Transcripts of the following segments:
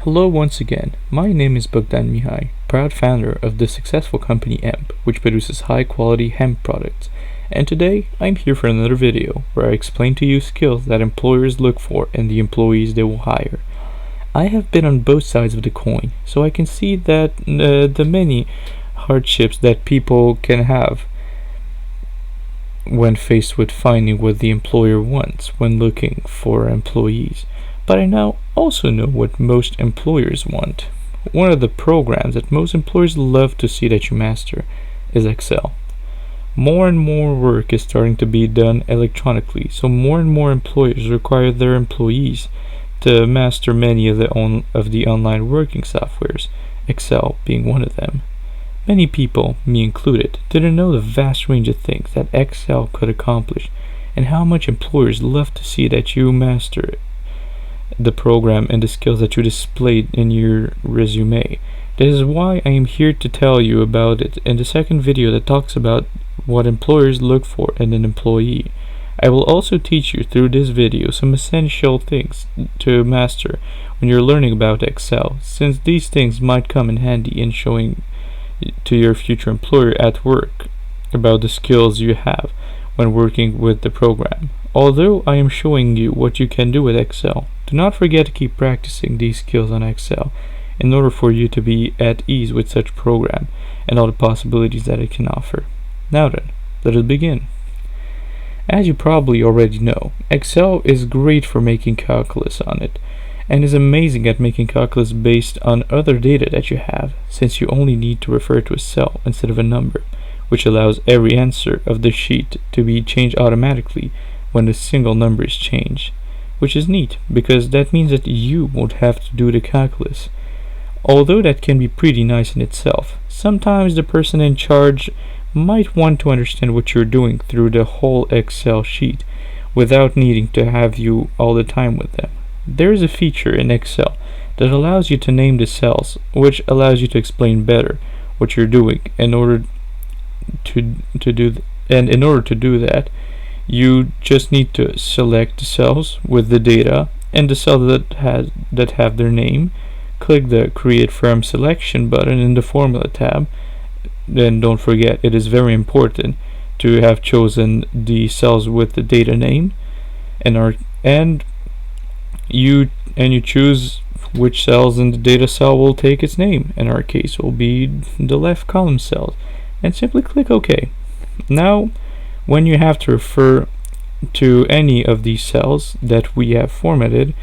Hello once again, my name is Bogdan Mihai, proud founder of the successful company GOTTEm, which produces high-quality hemp products. And today, I'm here for another video where I explain to you skills that employers look for in the employees they will hire. I have been on both sides of the coin, so I can see that the many hardships that people can have when faced with finding what the employer wants when looking for employees. But I now also know what most employers want. One of the programs that most employers love to see that you master is Excel. More and more work is starting to be done electronically, so more and more employers require their employees to master many of the online working softwares, Excel being one of them. Many people, me included, didn't know the vast range of things that Excel could accomplish and how much employers love to see that you master the program and the skills that you displayed in your resume. That is why I am here to tell you about it in the second video that talks about what employers look for in an employee. I will also teach you through this video some essential things to master when you're learning about Excel, since these things might come in handy in showing to your future employer at work about the skills you have when working with the program. Although I am showing you what you can do with Excel, do not forget to keep practicing these skills on Excel in order for you to be at ease with such program and all the possibilities that it can offer. Now then, let us begin. As you probably already know, Excel is great for making calculus on it, and is amazing at making calculus based on other data that you have, since you only need to refer to a cell instead of a number, which allows every answer of the sheet to be changed automatically when a single number is changed, which is neat because that means that you won't have to do the calculus. Although that can be pretty nice in itself, sometimes the person in charge might want to understand what you're doing through the whole Excel sheet without needing to have you all the time with them. There is a feature in Excel that allows you to name the cells, which allows you to explain better what you're doing in order to do that, you just need to select the cells with the data and the cells that have their name. Click the Create From Selection button in the Formula tab. Then don't forget, it is very important to have chosen the cells with the data name, and you choose which cells in the data cell will take its name. In our case, it will be the left column cells, and simply click OK. Now, when you have to refer to any of these cells that we have formatted,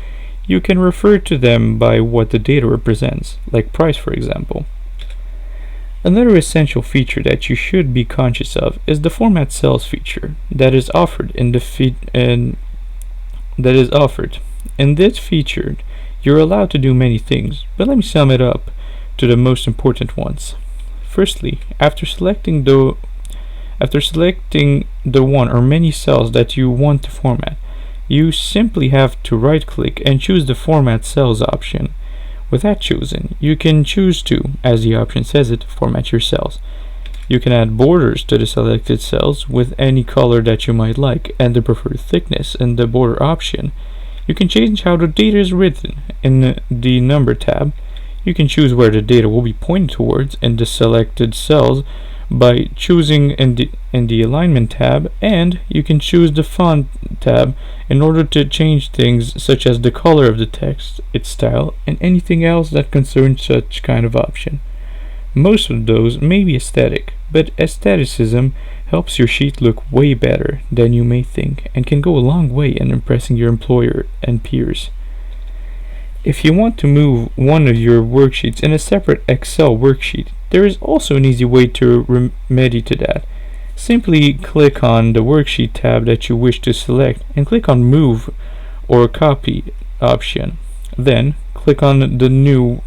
you can refer to them by what the data represents, like price, for example. Another essential feature that you should be conscious of is the Format Cells feature that is offered in this feature, you're allowed to do many things, but let me sum it up to the most important ones. Firstly, after selecting the one or many cells that you want to format, you simply have to right-click and choose the Format Cells option. With that chosen, you can choose to, as the option says it, format your cells. You can add borders to the selected cells with any color that you might like and the preferred thickness in the border option. You can change how the data is written in the Number tab. You can choose where the data will be pointed towards in the selected cells by choosing in the Alignment tab, and you can choose the Font tab in order to change things such as the color of the text, its style, and anything else that concerns such kind of option. Most of those may be aesthetic, but aestheticism helps your sheet look way better than you may think and can go a long way in impressing your employer and peers. If you want to move one of your worksheets in a separate Excel worksheet, there is also an easy way to remedy to that. Simply click on the Worksheet tab that you wish to select and click on Move or Copy option. Then click on the new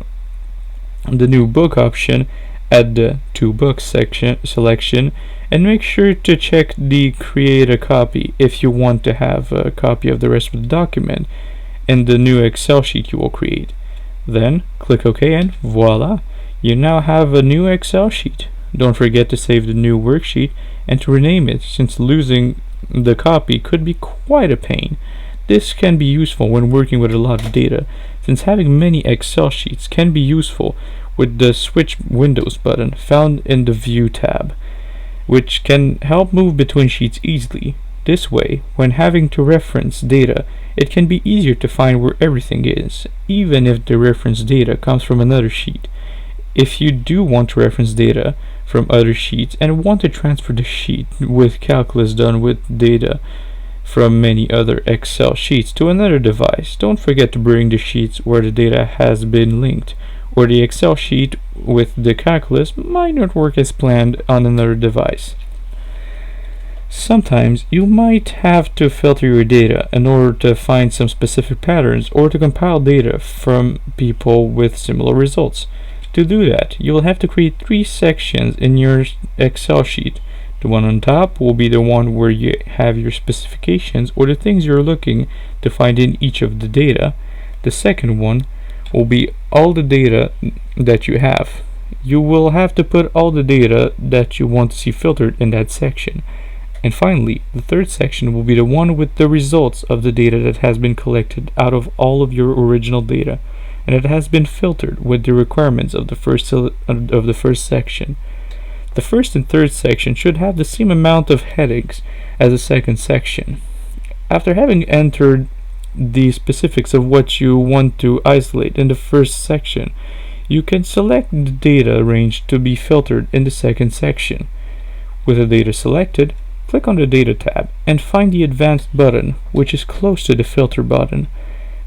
Book option at the To Books selection, and make sure to check the Create a Copy if you want to have a copy of the rest of the document in the new Excel sheet you will create. Then click OK, and voila, you now have a new Excel sheet. Don't forget to save the new worksheet and to rename it, since losing the copy could be quite a pain. This can be useful when working with a lot of data, since having many Excel sheets can be useful with the Switch Windows button found in the View tab, which can help move between sheets easily. This way, when having to reference data, it can be easier to find where everything is, even if the reference data comes from another sheet. If you do want to reference data from other sheets and want to transfer the sheet with calculus done with data from many other Excel sheets to another device, don't forget to bring the sheets where the data has been linked, or the Excel sheet with the calculus might not work as planned on another device. Sometimes you might have to filter your data in order to find some specific patterns or to compile data from people with similar results. To do that, you will have to create 3 sections in your Excel sheet. The one on top will be the one where you have your specifications or the things you're looking to find in each of the data. The second one will be all the data that you have. You will have to put all the data that you want to see filtered in that section. And finally, the third section will be the one with the results of the data that has been collected out of all of your original data, and it has been filtered with the requirements of the first section. The first and third section should have the same amount of headings as the second section. After having entered the specifics of what you want to isolate in the first section, you can select the data range to be filtered in the second section. With the data selected, click on the Data tab and find the Advanced button, which is close to the Filter button.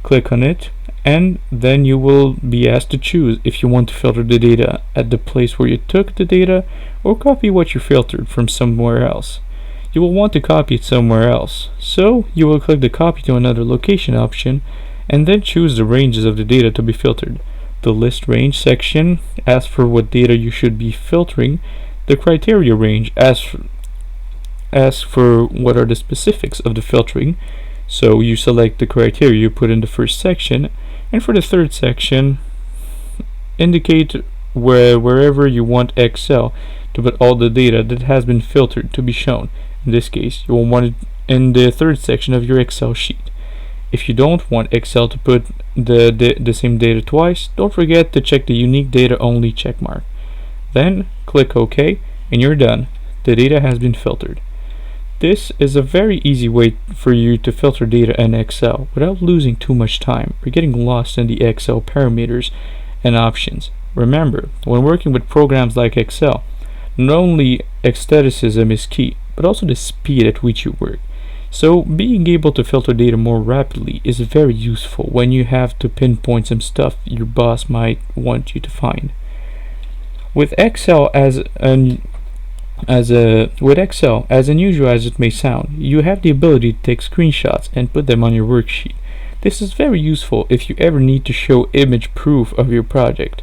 Click on it, and then you will be asked to choose if you want to filter the data at the place where you took the data or copy what you filtered from somewhere else. You will want to copy it somewhere else, so you will click the Copy to Another Location option and then choose the ranges of the data to be filtered. The List Range section asks for what data you should be filtering. The Criteria range asks for what are the specifics of the filtering, so you select the criteria you put in the first section, and for the third section, indicate wherever you want Excel to put all the data that has been filtered to be shown. In this case, you will want it in the third section of your Excel sheet. If you don't want Excel to put the same data twice, don't forget to check the Unique Data Only checkmark. Then click OK, and you're done. The data has been filtered. This is a very easy way for you to filter data in Excel without losing too much time or getting lost in the Excel parameters and options. Remember, when working with programs like Excel, not only aestheticism is key, but also the speed at which you work. So being able to filter data more rapidly is very useful when you have to pinpoint some stuff your boss might want you to find. With Excel as unusual as it may sound, you have the ability to take screenshots and put them on your worksheet. This is very useful if you ever need to show image proof of your project.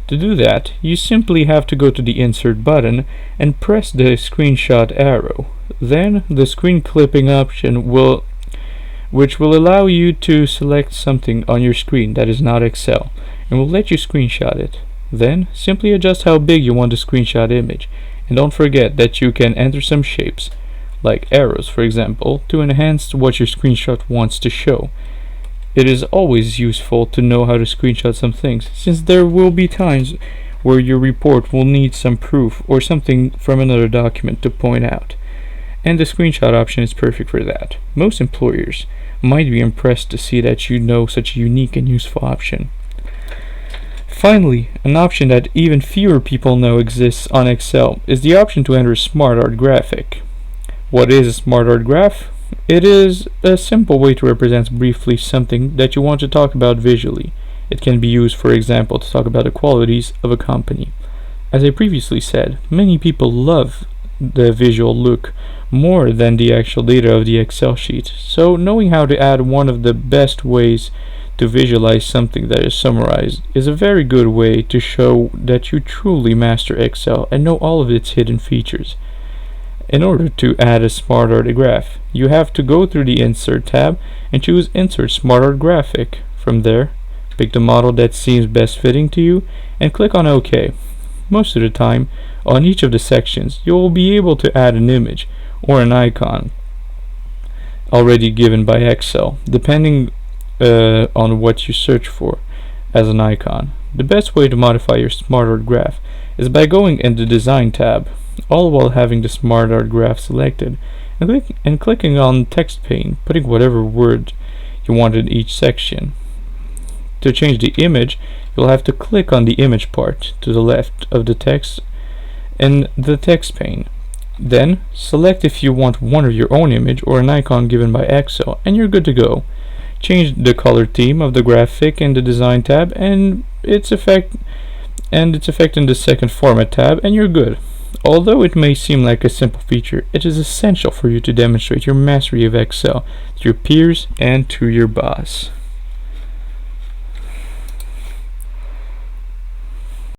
To do that, you simply have to go to the Insert button and press the screenshot arrow. Then the screen clipping option which will allow you to select something on your screen that is not Excel and will let you screenshot it. Then simply adjust how big you want the screenshot image. And don't forget that you can enter some shapes, like arrows for example, to enhance what your screenshot wants to show. It is always useful to know how to screenshot some things, since there will be times where your report will need some proof or something from another document to point out. And the screenshot option is perfect for that. Most employers might be impressed to see that you know such a unique and useful option. Finally, an option that even fewer people know exists on Excel is the option to enter a SmartArt graphic. What is a SmartArt graph? It is a simple way to represent briefly something that you want to talk about visually. It can be used, for example, to talk about the qualities of a company. As I previously said, many people love the visual look more than the actual data of the Excel sheet, so knowing how to add one of the best ways to visualize something that is summarized is a very good way to show that you truly master Excel and know all of its hidden features. In order to add a SmartArt graph, you have to go through the Insert tab and choose Insert SmartArt Graphic. From there, pick the model that seems best fitting to you and click on OK. Most of the time, on each of the sections, you will be able to add an image or an icon already given by Excel, depending on what you search for as an icon. The best way to modify your SmartArt graph is by going in the Design tab, all while having the SmartArt graph selected, and clicking on Text pane, putting whatever word you want in each section. To change the image, you'll have to click on the image part to the left of the text in the text pane. Then select if you want one of your own image or an icon given by Excel, and you're good to go. Change the color theme of the graphic in the Design tab and its effect in the second Format tab, and you're good. Although it may seem like a simple feature, it is essential for you to demonstrate your mastery of Excel to your peers and to your boss.